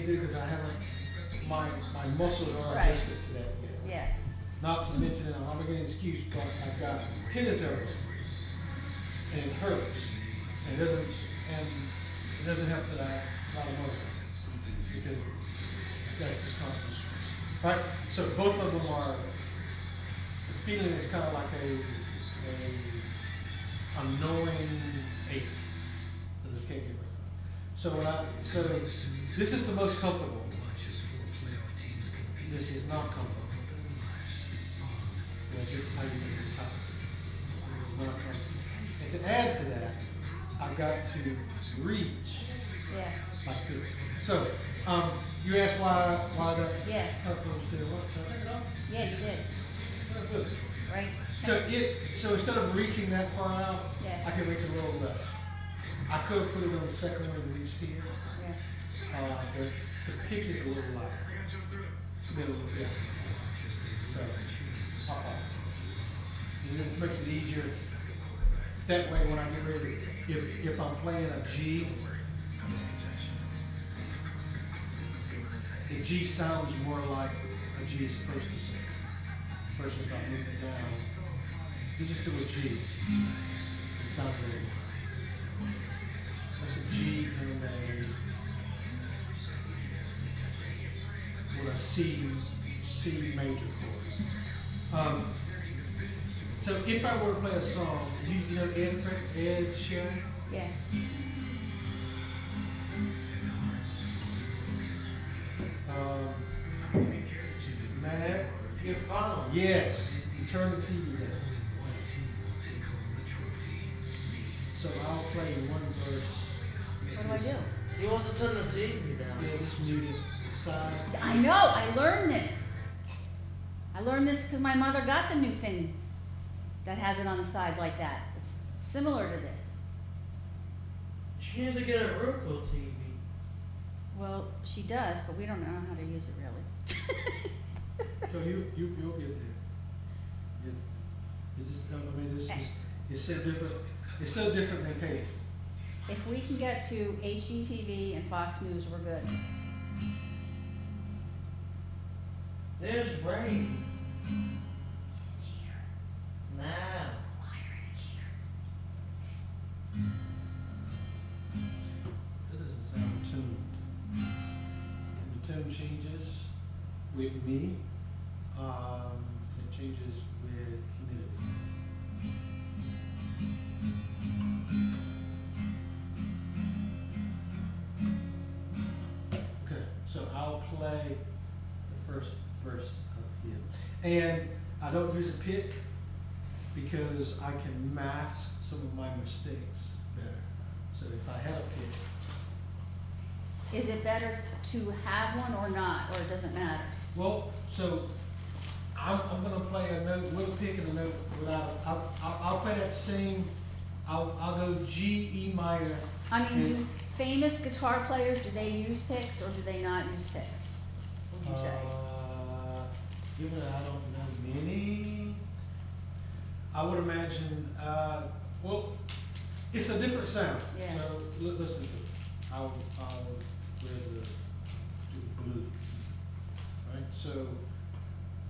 can't do because I haven't, my muscles aren't Right. adjusted to that yet. Yeah. Not to mention, I'm making an excuse, but I've got tennis elbow, and it hurts, and it doesn't help that I have a lot of muscle, because that's just constant stress. Right, so both of them are, the feeling is kind of like a annoying ache that I just can't get rid of. So this is the most comfortable. This is not comfortable. This is how you make it top. This is not comfortable. And to add to that, I've got to reach Yeah. like this. So, you asked why the Yeah. platform still what? Can I take it off? Yeah, you did. Oh, good. Right? So instead of reaching that far out, Yeah. I can reach a little less. I could have put it on the second one and reached here. Yeah. The pitch is a little lighter. Yeah. So, hop on. It just makes it easier. That way, when I get ready, if I'm playing a G, the G sounds more like a G is supposed to sound. Versus not moving it down. You just do a G. It sounds really good. That's a G and with a C major chord. So if I were to play a song, you know Ed Sheeran? Yeah. Matt? Your phone. Yes. Turn the TV down. So I'll play one verse. What do I do? He wants to turn the TV down. Yeah, just mute it side. I know, I learned this. I learned this because my mother got the new thing that has it on the side like that. It's similar to this. She needs to get a Roku TV. Well, she does, but we don't know how to use it really. So you'll get there. It's just, I mean, it's so different. It's so different than cable. If we can get to HGTV and Fox News, we're good. There's rain. Now. That doesn't sound tuned. And the tune changes with me. It changes with humidity. Okay, so I'll play the first verse of him. And I don't use a pick because I can mask some of my mistakes better. So if I had a pick, Is it better to have one or not, or it doesn't matter? well, so I'm gonna play a note with a pick and a note without. I'll play that same. I'll go G, E minor. I mean, do famous guitar players, do they use picks or do they not use picks? What'd you say? Given that I don't know many, I would imagine. Well, it's a different sound. Yeah. So listen to it. I'll do blue. Right. So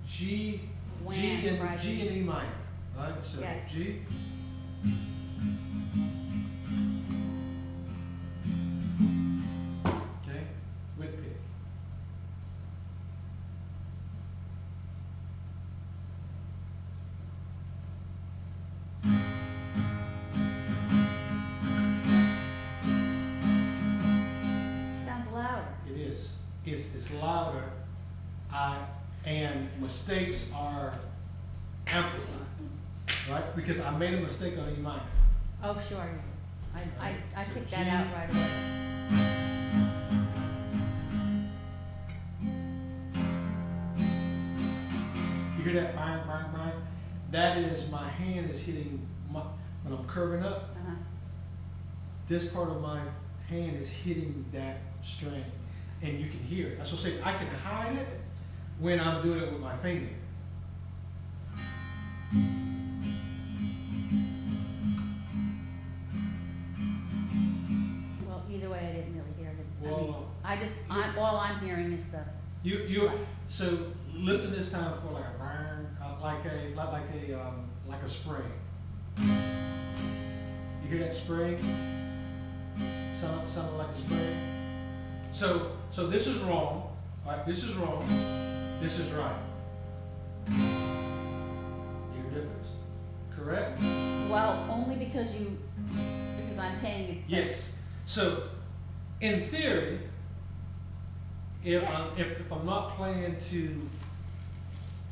G Wham, and right. G and E minor. Right. So Yes. G. Okay. With pick. Sounds louder. It is. It's louder. And mistakes are amplified, right? Because I made a mistake on E minor. Oh, sure. I So picked that G. out right away. You hear that bang, bang, bang? That is my hand is hitting when I'm curving up. Uh-huh. This part of my hand is hitting that string, and you can hear it. That's what I say. I can hide it when I'm doing it with my finger. Well, either way, I didn't really hear it. Well, I all I'm hearing is the, So listen this time for like a like a spring. You hear that spring? Sound like a spring? So this is wrong. Alright, this is wrong. This is right. Hear the difference? Correct? well, only because I'm paying you. Yes. So in theory, if I'm not playing to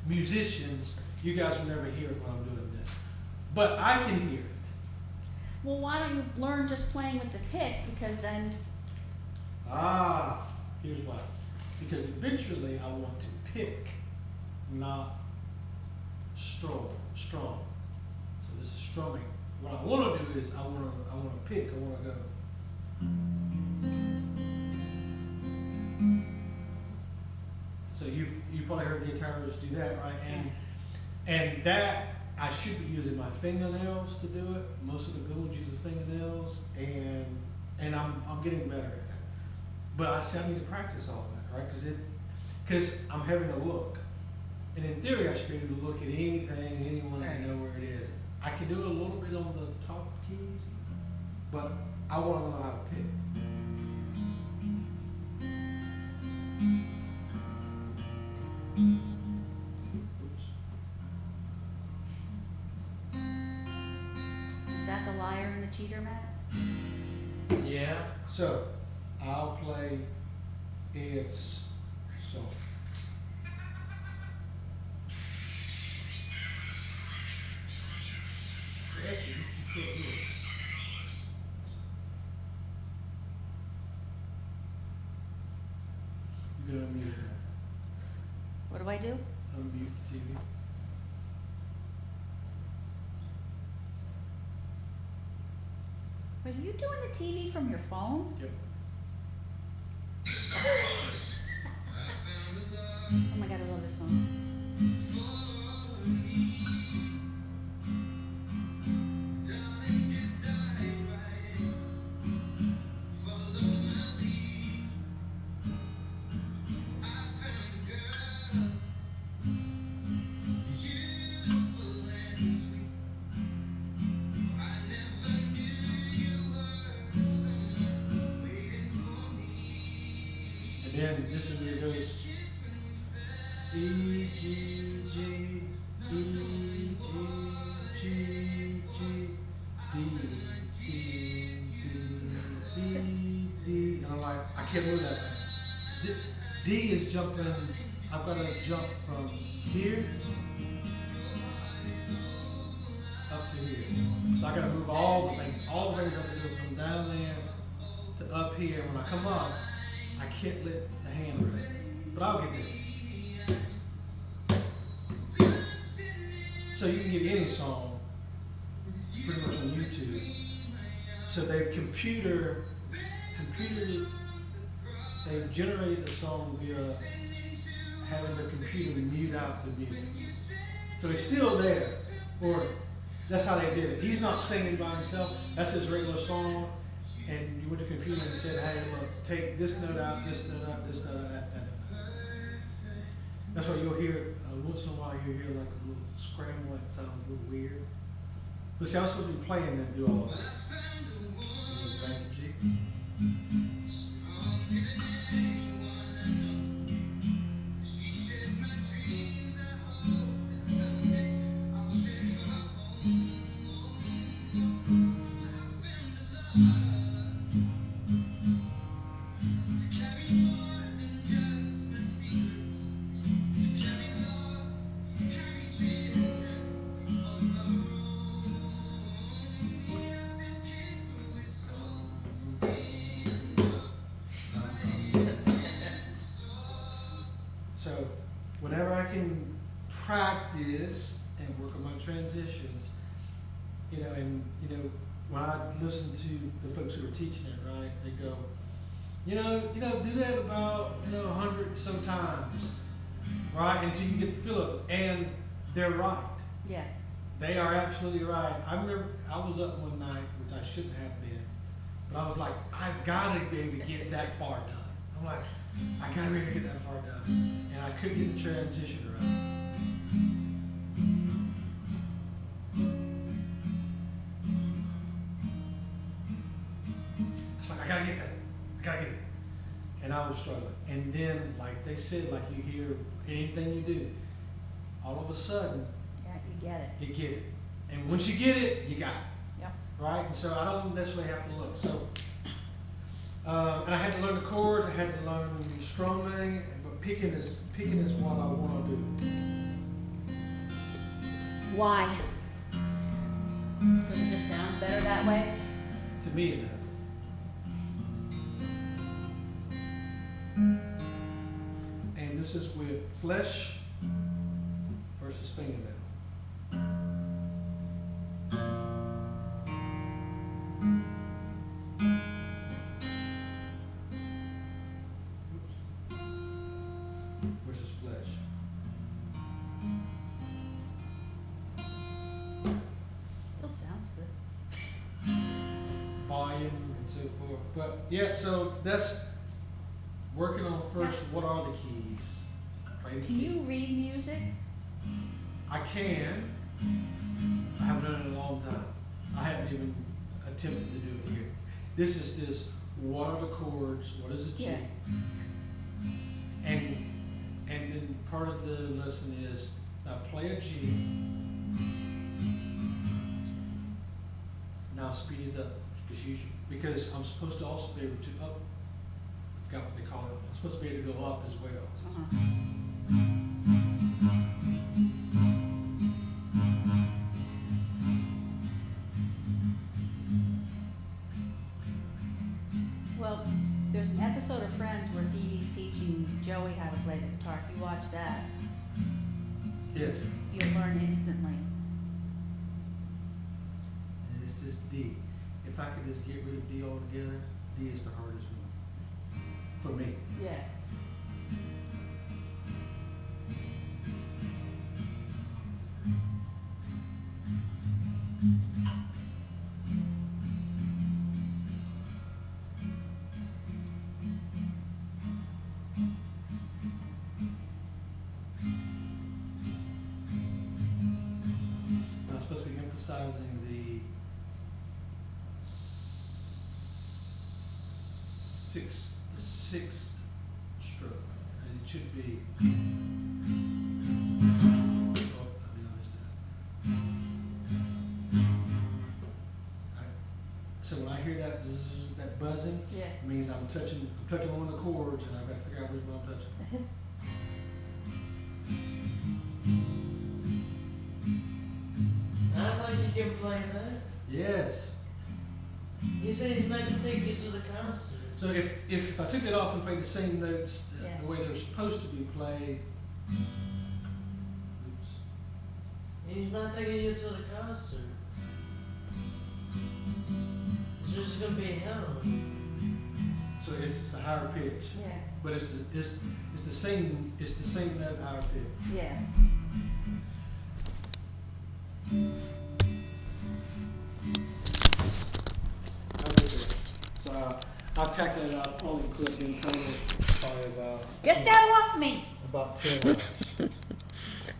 musicians, you guys will never hear it when I'm doing this. But I can hear it. Well, why don't you learn just playing with the pick, because then, Here's why. Because eventually I want to pick, not strum. So this is strumming. What I want to do is I want to pick. I want to go. So you probably heard guitarists do that, right? And that I should be using my fingernails to do it. Most of the good ones use the fingernails, and I'm getting better at it. But I need to practice all of that, right? Because I'm having to look, and in theory I should be able to look at anything, anyone, and know where it is. I can do it a little bit on the top keys, but I want to know how to pick. Oops. is that the liar and the cheater, Matt? Yeah. So I'll play Ed's song. Actually, you can't hear it. You're gonna unmute it. What do I do? Unmute the TV. Wait, are you doing the TV from your phone? Yep. Oh my God, I love this song. And then this is where it goes E, G, G, E, G, G, G, D, D. And I'm like, I can't move that fast. D is jumping, I've got to jump from here up to here. So I got to move all the fingers. All the fingers have to go from down there to up here. When I come up, I can't let the hand rest. But I'll get there. So you can get any song pretty much on YouTube. So they've they've generated a song via having the computer mute out the music. So it's still there, or that's how they did it. He's not singing by himself. That's his regular song. And you went to the computer and said, hey, look, take this note out, this note out, this note out, that note. That's why you'll hear, once in a while you'll hear like a little scramble that sounds a little weird. But see, I was supposed to be playing and do all of that. And it was back to G. So whenever I can practice and work on my transitions, and when I listen to the folks who are teaching it, right, they go, do that about 100 and so times, right, until you get the feel of it, and they're right. Yeah. They are absolutely right. I remember I was up one night, which I shouldn't have been, but I was like, I've got to be able to get that far done. I'm like, I got ready to get that far done, and I couldn't get the transition right. It's like, I gotta get that. I gotta get it. And I was struggling. And then, like they said, like you hear anything you do, all of a sudden, Yeah, you get it. you get it. And once you get it, you got it. Yep. Right? And so I don't necessarily have to look. So, and I had to learn the chords, I had to learn strumming, but picking is what I want to do. Why? Because it just sounds better that way? To me, it does. And this is with flesh versus fingernail. Oops. Versus flesh. Still sounds good. Volume and so forth. But yeah, so that's working on first, what are the keys? Play the Can key. you read music? I can. I haven't done it in a long time. I haven't even attempted to do it here. This is just, what are the chords? What is a G? Yeah. And then part of the lesson is, now play a G. Now speed it up, because I'm supposed to also be able to up. I forgot what they call it. I'm supposed to be able to go up as well. Uh-huh. Well, there's an episode of Friends where Phoebe's teaching Joey how to play the guitar. If you watch that, Yes. you'll learn instantly. And it's just D. If I could just get rid of D altogether, D is the hardest one for me. Yeah. I'm supposed to be emphasizing the sixth stroke, and it should be. Oh, I'll be honest with that. So when I hear that zzz, that buzzing, Yeah. it means I'm touching one of the chords, and I've got to figure out which one I'm touching. I know you can play that. Yes. He said he's not gonna take you to the concert. So if I took it off and played the same notes Yeah. the way they're supposed to be played, oops. He's not taking you to the concert. It's just gonna be hell. So it's a higher pitch, Yeah. but it's the same note higher pitch. Yeah. Okay. So I've calculated out only clip in total probably Get that off me! about 10 hours.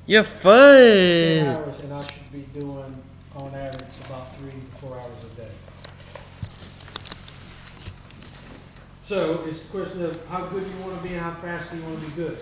You're 10 fun. hours, and I should be doing on average about 3 to 4 hours a day. So it's the question of how good you want to be and how fast you want to be good.